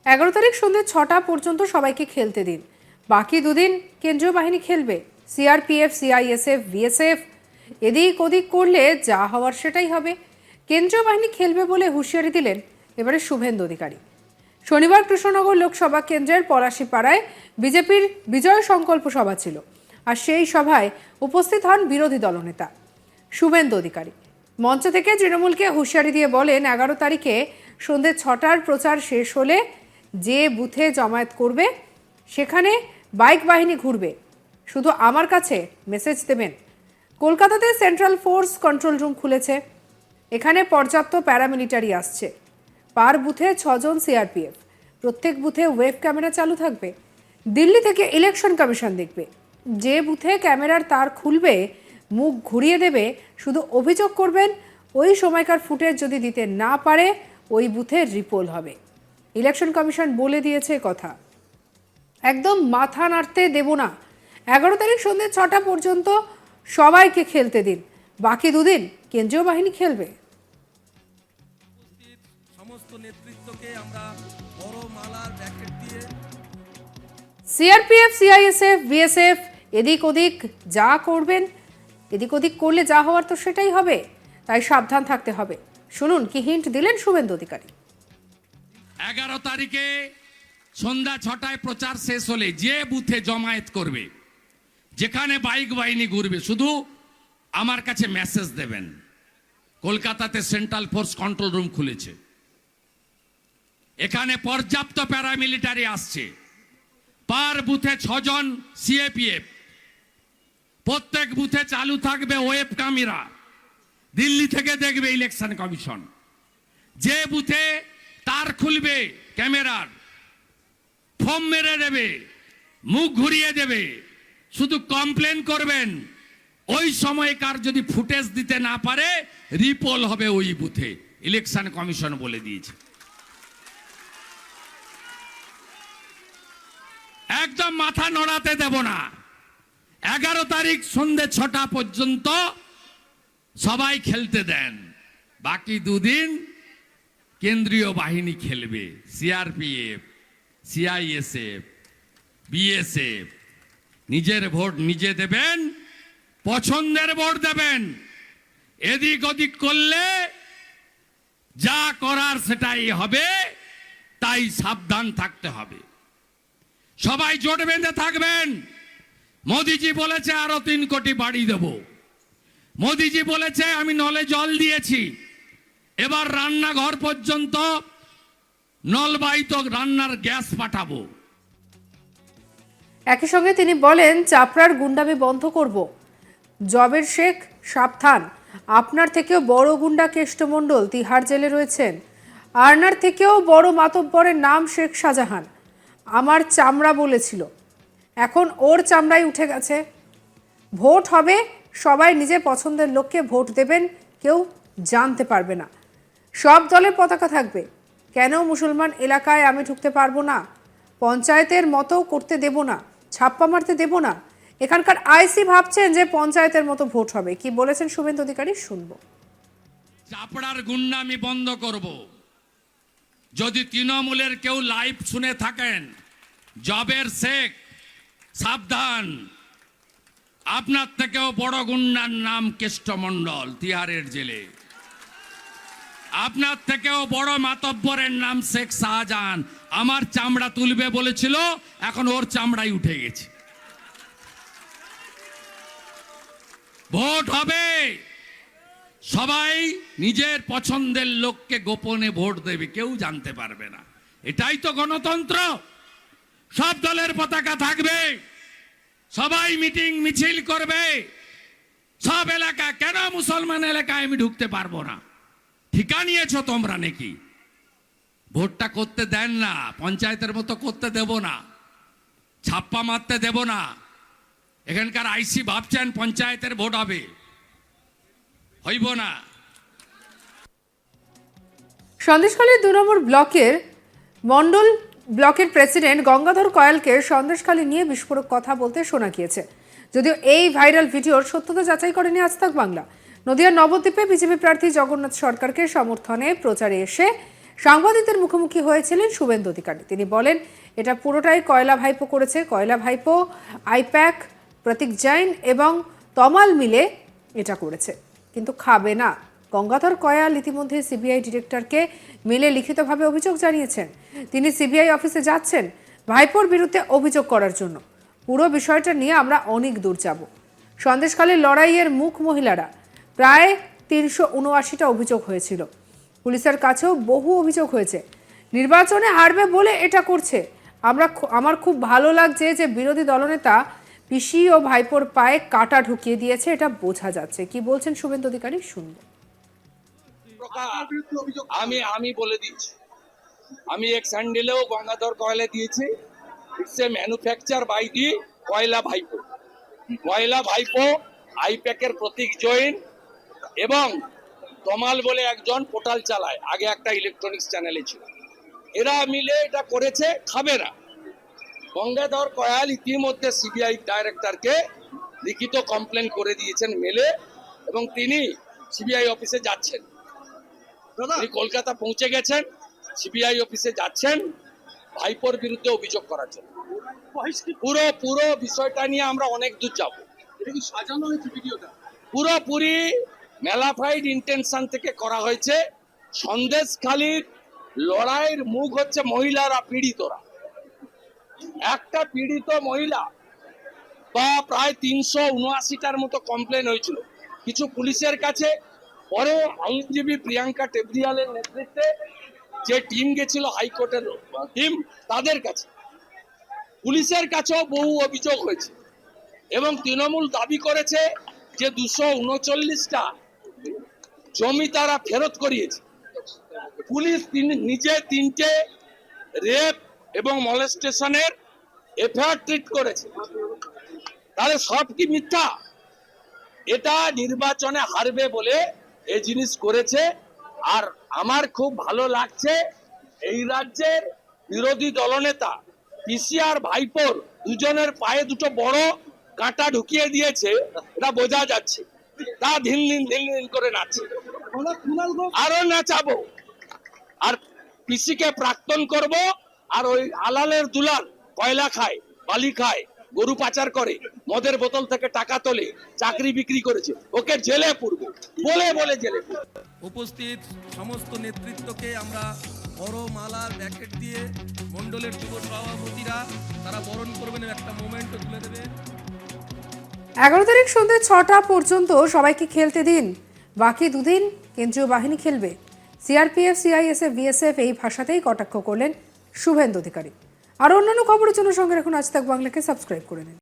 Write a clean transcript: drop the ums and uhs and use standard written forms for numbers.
11 তারিখ সন্ধ্যে 6টা পর্যন্ত সবাইকে খেলতে দিন, বাকি দুদিন কেন্দ্রীয় বাহিনী খেলবে। সিআরপিএফ, সিআইএসএফ, বিএসএফ এদিক ওদিক করলে যা হওয়ার সেটাই হবে। কেন্দ্রীয় বাহিনী খেলবে বলে হুঁশিয়ারি দিলেন এবারে শুভেন্দু অধিকারী। শনিবার কৃষ্ণনগর লোকসভা কেন্দ্রের পলাশীপাড়ায় বিজেপির বিজয় সংকল্প সভা ছিল, আর সেই সভায় উপস্থিত হন বিরোধী দলনেতা শুভেন্দু অধিকারী। মঞ্চ থেকে তৃণমূলকে হুঁশিয়ারি দিয়ে বলেন, 11 তারিখে সন্ধ্যে 6টার প্রচার শেষ হলে যে বুথে জমায়েত করবে সেখানে বাইক বাহিনী ঘুরবে, শুধু আমার কাছে মেসেজ দেবেন। কলকাতাতে সেন্ট্রাল ফোর্স কন্ট্রোল রুম খুলেছে, এখানে পর্যাপ্ত প্যারামিলিটারি আসছে। পার বুথে 6 জন সিআরপিএফ, প্রত্যেক বুথে ওয়েব ক্যামেরা চালু থাকবে। দিল্লি থেকে ইলেকশন কমিশন দেখবে, যে বুথে ক্যামেরার তার খুলবে মুখ ঘুরিয়ে দেবে, শুধু অভিযোগ করবেন। ওই সময়কার ফুটেজ যদি দিতে না পারে ওই বুথে রিপোল হবে। ইলেকশন কমিশন বলে দিয়েছে কথা, একদম মাথা নাড়তে দেব না। 11 তারিখ সন্ধ্যে 6টা পর্যন্ত সবাইকে খেলতে দিন, বাকি দুদিন কেন্দ্রীয় বাহিনী খেলবে। সমস্ত নেতৃত্বকে আমরা বড় মালার ব্যাকেট দিয়ে সিআরপিএফ, সিআইএসএফ, বিএসএফ এদিক ওদিক যা করবেন, এদিক ওদিক করলে যা হওয়ার তো সেটাই হবে, তাই সাবধান থাকতে হবে। শুনুন কি হিন্ট দিলেন শুভেন্দু অধিকারী। 11 তারিখে সন্ধ্যা 6টায় প্রচার শেষ হলে যে বুথে জমায়েত করবে, যেখানে বাইক বাহিনী ঘুরবে, শুধু আমার কাছে মেসেজ দেবেন। কলকাতাতে সেন্ট্রাল ফোর্স কন্ট্রোল রুম খুলেছে, এখানে পর্যাপ্ত প্যারামিলিটারি আসছে। পার বুথে 6 জন সিএপিএফ, প্রত্যেক বুথে চালু থাকবে ওয়েব ক্যামেরা, দিল্লি থেকে দেখবে ইলেকশন কমিশন। যে বুথে তার খুলবে ক্যামেরার, ফোম মেরে দেবে, মুখ ঘুরিয়ে দেবে, শুধু কমপ্লেন করবেন। ওই সময়কার যদি ফুটেজ দিতে না পারে রিপোল হবে ওই বুথে, ইলেকশন কমিশন বলে দিয়েছে। একদম মাথা নড়াতে দেব না। 11 তারিখ সন্ধ্যে 6টা পর্যন্ত সবাই খেলতে দেন, বাকি দুদিন কেন্দ্রীয় বাহিনী খেলবে। সিআরপিএফ, সিআইএসএফ, বিএসএফ নিজের ভোট নিজে দেবেন, পছন্দের ভোট দেবেন। এদিক ওদিক করলে যা করার সেটাই হবে, তাই সাবধান থাকতে হবে। সবাই জোট বেঁধে থাকবেন। মোদিজি বলেছে আরো 3 কোটি বাড়ি দেব। মোদিজি বলেছে আমি নলে জল দিয়েছি, এবার রান্নাঘর পর্যন্ত নলবাহিত রান্নার গ্যাস পাঠাবো। একই সঙ্গে তিনি বলেন, চাপড়ার গুন্ডামি বন্ধ করব। জবের শেখ সাবধান, আপনার থেকেও বড় গুন্ডা কেষ্টমণ্ডল তিহার জেলে রয়েছেন। আর্নার থেকেও বড় মাতব্বরের নাম শেখ শাহজাহান। আমার চামড়া বলেছিল, এখন ওর চামড়াই উঠে গেছে। ভোট হবে, সবাই নিজের পছন্দের লোককে ভোট দেবেন, কেউ জানতে পারবে না। সব দলের পতাকা থাকবে। কেন মুসলমান এলাকায় আমি ঢুকতে পারবো না? পঞ্চায়েতের মতো করতে দেব না, ছাপ্পা মারতে দেব না। এখানকার আইসি ভাবছেন যে পঞ্চায়েতের মতো ভোট হবে। কি বলেছেন শুভেন্দু অধিকারী, শুনবো। চাপড়ার গুন্ডামি বন্ধ করব। যদি তৃণমূলের কেউ লাইভ শুনে থাকেন, জবের শেখ সাবধান, আপনার থেকেও বড় গুন্ডার নাম কেষ্টমণ্ডল তিহারের জেলে। আপনার থেকেও বড় মাতব্বরের নাম শেখ শাহজাহান। আমার চামড়া তুলবে বলেছিল, এখন ওর চামড়াই উঠে গেছে। ভোট হবে, সবাই নিজের পছন্দের লোককে গোপনে ভোট দেবে, কেউ জানতে পারবে না। এটাই তো গণতন্ত্র। সব দলের পতাকা থাকবে, সবাই মিটিং মিছিল করবে। সব এলাকা, কেন মুসলমান এলাকায় আমি ঢুকতে পারবো না? ঠিকা নিয়েছো তোমরা নাকি? ভোটটা করতে দেন না, পঞ্চায়েতের মতো করতে দেব না, ছাপ্পা মারতে দেব না। এখানকার আইসি ভাবছেন পঞ্চায়েতের ভোট হবে, হইব না। সন্দেশখালীর 2 নম্বর ব্লকের মন্ডল ব্লকের প্রেসিডেন্ট গঙ্গাধর কয়ালকে সন্দেশখালী নিয়ে বিস্ফোরক কথা বলতে শোনা গিয়েছে। যদিও এই ভাইরাল ভিডিওর সত্যতা যাচাই করেনি আজতাক বাংলা। নদিয়ার নবদ্বীপে বিজেপি প্রার্থী জগন্নাথ সরকারকে সমর্থনে প্রচারে এসে সাংবাদিকদের মুখোমুখি হয়েছিলেন শুভেন্দু অধিকারী। তিনি বলেন, এটা পুরোটাই কয়লা ভাইপো করেছে। কয়লা ভাইপো, আইপ্যাক, প্রতীক জৈন এবং তমাল মিলে এটা করেছে, কিন্তু খাবে না। গঙ্গাধর কয়াল ইতিমধ্যে সিবিআই ডিরেক্টরকে মিলে লিখিতভাবে অভিযোগ জানিয়েছেন। তিনি সিবিআই অফিসে যাচ্ছেন ভাইপোর বিরুদ্ধে অভিযোগ করার জন্য। পুরো বিষয়টা নিয়ে আমরা অনেক দূর যাব। সন্দেশখালীর লড়াইয়ের মুখ মহিলারা প্রায় 379টা অভিযোগ হয়েছিল। পুলিশের কাছেও বহু অভিযোগ হয়েছে। নির্বাচনে হারবে বলে এটা করছে। আমার খুব ভালো লাগছে যে বিরোধী দলনেতা পিসি ও ভাইপোর পায়ে কাঁটা ঢুকিয়ে দিয়েছে, এটা বোঝা যাচ্ছে। কি বলছেন শুভেন্দু অধিকারী, শুনবো। আমি বলে দিচ্ছি, আমি এক স্যান্ডেলেও গঙ্গাধর কয়লা দিয়েছি। It's a manufacture by the কয়লা ভাইপো। কয়লা ভাইপো, আইপ্যাকের প্রতীক জৈন এবং তমাল বলে একজন পোর্টাল চালায়, আগে একটা ইলেকট্রনিক্স চ্যানেলে ছিল। এরা মিলে এটা করেছে, খাবে না। গঙ্গাধর কয়াল ইতিমধ্যে সিবিআই ডাইরেক্টরকে লিখিত কমপ্লেন করে দিয়েছেন মেলে, এবং তিনি সিবিআই অফিসে যাচ্ছেন। তিনি কলকাতা পৌঁছে গেছেন, সিবিআই অফিসে যাচ্ছেন ভাইপোর বিরুদ্ধে অভিযোগ করার জন্য। পুরো বিষয়টা নিয়ে আমরা অনেক দূর যাব। সাজানো হয়েছে ভিডিওটা, পুরোপুরি ম্যালাফাইড ইন্টেনশন থেকে করা হয়েছে। সন্দেশখালীর লড়াইয়ের মুখ হচ্ছে মহিলারা, পীড়িতরা। একটা পীড়িত মহিলা বা প্রায় 379টার মতো কমপ্লেন হয়েছিল, কিছু পুলিশের কাছে। পরে আইনজীবী প্রিয়াঙ্কা টেবরিয়ালের নেতৃত্বে যে টিম গেছিল, হাইকোর্টের টিম, তাদের কাছে, পুলিশের কাছেও বহু অভিযোগ হয়েছে। এবং তৃণমূল দাবি করেছে যে 239টা জমি তারা ফেরত করিয়েছে। পুলিশ নিজে 3টে রেপ এবং মলেস্টেশনের এফআইআর ট্রিট করেছে। তাহলে সব কি মিথ্যা? এটা নির্বাচনে হারবে বলে এই জিনিস করেছে। আর আমার খুব ভালো লাগছে, এই রাজ্যের বিরোধী দলনেতা পিসি আর ভাইপোর দুজনের পায়ে দুটো বড় কাঁটা ঢুকিয়ে দিয়েছে, এটা বোঝা যাচ্ছে। তা দিন দিন করে নাচছে, আরো নাচাবো। আর পিসিকে প্রাক্তন করব। আর ওই আলালের দুলাল কয়লা খায়, বালি খায়, গরু পাচার করে, মদের বোতল থেকে টাকা তোলে, চাকরি বিক্রি করেছে, ওকে জেলে পুরবো বলে জেলে পুরবো। উপস্থিত সমস্ত নেতৃত্বকে আমরা বড় মালার প্যাকেট দিয়ে মণ্ডলের যুব সভাপতিরা তারা বরণ করবেন, একটা মোমেন্ট তুলে দেবে। 11 তারিখ সন্ধ্যে 6টা পর্যন্ত সবাইকে খেলতে দিন, বাকি দুদিন কেন্দ্রীয় বাহিনী খেলবে। সিআরপিএফ, সিআইএসএফ, বিএসএফ এই ভাষাতেই কটাক্ষ করলেন শুভেন্দু অধিকারী। আর অন্যান্য খবরের জন্য সঙ্গে রাখুন আজ তাক বাংলাকে, সাবস্ক্রাইব করে নিন।